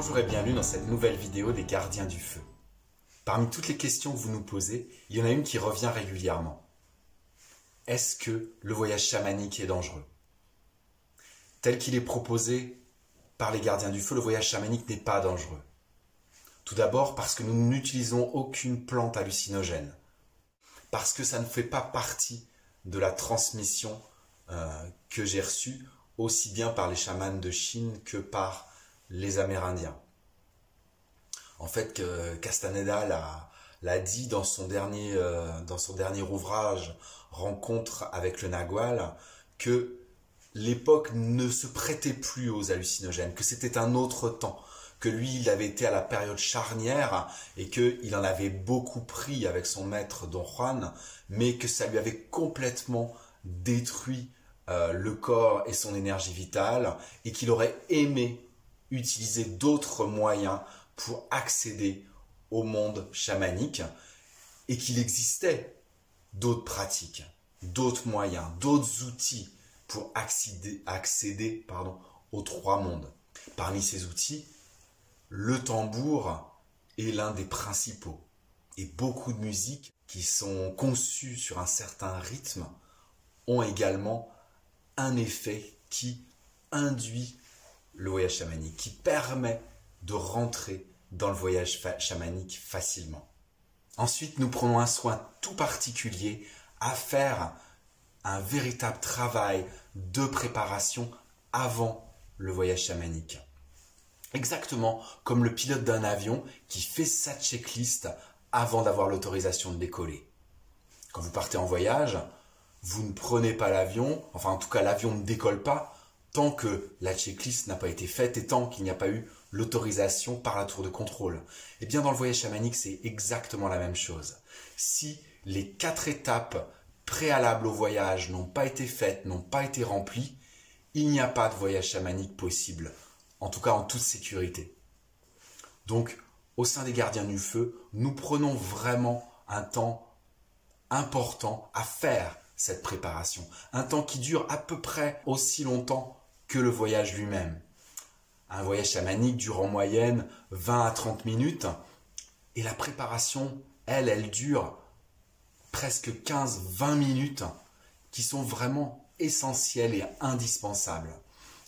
Bonjour et bienvenue dans cette nouvelle vidéo des gardiens du feu. Parmi toutes les questions que vous nous posez, il y en a une qui revient régulièrement. Est-ce que le voyage chamanique est dangereux? Tel qu'il est proposé par les gardiens du feu, le voyage chamanique n'est pas dangereux. Tout d'abord parce que nous n'utilisons aucune plante hallucinogène. Parce que ça ne fait pas partie de la transmission que j'ai reçue, aussi bien par les chamans de Chine que par les Amérindiens. En fait, Castaneda l'a dit dans son dernier ouvrage Rencontre avec le Nagual, que l'époque ne se prêtait plus aux hallucinogènes, que c'était un autre temps, que lui, il avait été à la période charnière et qu'il en avait beaucoup pris avec son maître Don Juan, mais que ça lui avait complètement détruit le corps et son énergie vitale, et qu'il aurait aimé utiliser d'autres moyens pour accéder au monde chamanique, et qu'il existait d'autres pratiques, d'autres moyens, d'autres outils pour accéder aux trois mondes. Parmi ces outils, le tambour est l'un des principaux. Et beaucoup de musiques qui sont conçues sur un certain rythme ont également un effet qui induit le voyage chamanique, qui permet de rentrer dans le voyage chamanique facilement. Ensuite, nous prenons un soin tout particulier à faire un véritable travail de préparation avant le voyage chamanique. Exactement comme le pilote d'un avion qui fait sa checklist avant d'avoir l'autorisation de décoller. Quand vous partez en voyage, vous ne prenez pas l'avion, enfin en tout cas l'avion ne décolle pas, tant que la checklist n'a pas été faite et tant qu'il n'y a pas eu l'autorisation par la tour de contrôle. Et bien dans le voyage chamanique, c'est exactement la même chose. Si les 4 étapes préalables au voyage n'ont pas été faites, n'ont pas été remplies, il n'y a pas de voyage chamanique possible, en tout cas en toute sécurité. Donc, au sein des gardiens du feu, nous prenons vraiment un temps important à faire cette préparation. Un temps qui dure à peu près aussi longtemps que le voyage lui-même. Un voyage chamanique dure en moyenne 20 à 30 minutes et la préparation, elle dure presque 15-20 minutes qui sont vraiment essentielles et indispensables.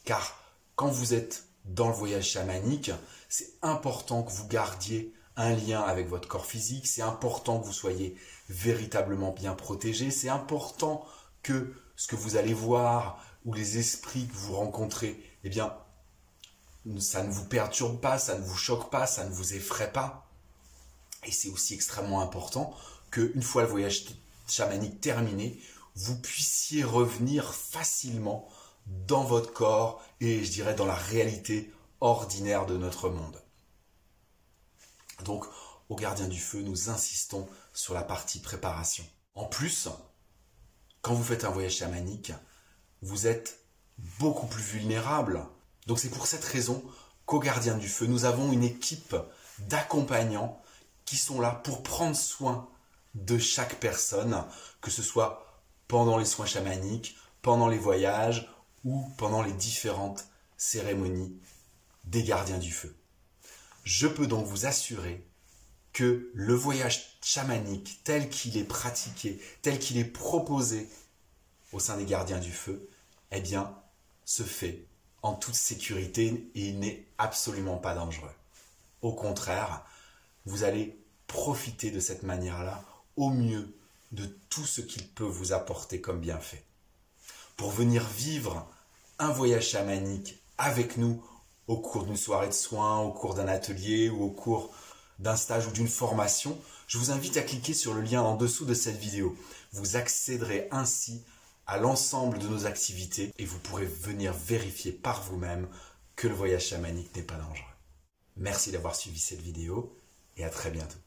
Car quand vous êtes dans le voyage chamanique, c'est important que vous gardiez un lien avec votre corps physique, c'est important que vous soyez véritablement bien protégé, c'est important que ce que vous allez voir ou les esprits que vous rencontrez, eh bien, ça ne vous perturbe pas, ça ne vous choque pas, ça ne vous effraie pas. Et c'est aussi extrêmement important qu'une fois le voyage chamanique terminé, vous puissiez revenir facilement dans votre corps et je dirais dans la réalité ordinaire de notre monde. Donc, aux gardiens du feu, nous insistons sur la partie préparation. En plus, quand vous faites un voyage chamanique, vous êtes beaucoup plus vulnérable. Donc c'est pour cette raison qu'aux gardiens du feu, nous avons une équipe d'accompagnants qui sont là pour prendre soin de chaque personne, que ce soit pendant les soins chamaniques, pendant les voyages ou pendant les différentes cérémonies des gardiens du feu. Je peux donc vous assurer que le voyage chamanique tel qu'il est pratiqué, tel qu'il est proposé au sein des gardiens du feu, eh bien, se fait en toute sécurité et il n'est absolument pas dangereux. Au contraire, vous allez profiter de cette manière-là au mieux de tout ce qu'il peut vous apporter comme bienfait. Pour venir vivre un voyage chamanique avec nous au cours d'une soirée de soins, au cours d'un atelier ou au cours d'un stage ou d'une formation, je vous invite à cliquer sur le lien en dessous de cette vidéo. Vous accéderez ainsi à l'ensemble de nos activités et vous pourrez venir vérifier par vous-même que le voyage chamanique n'est pas dangereux. Merci d'avoir suivi cette vidéo et à très bientôt.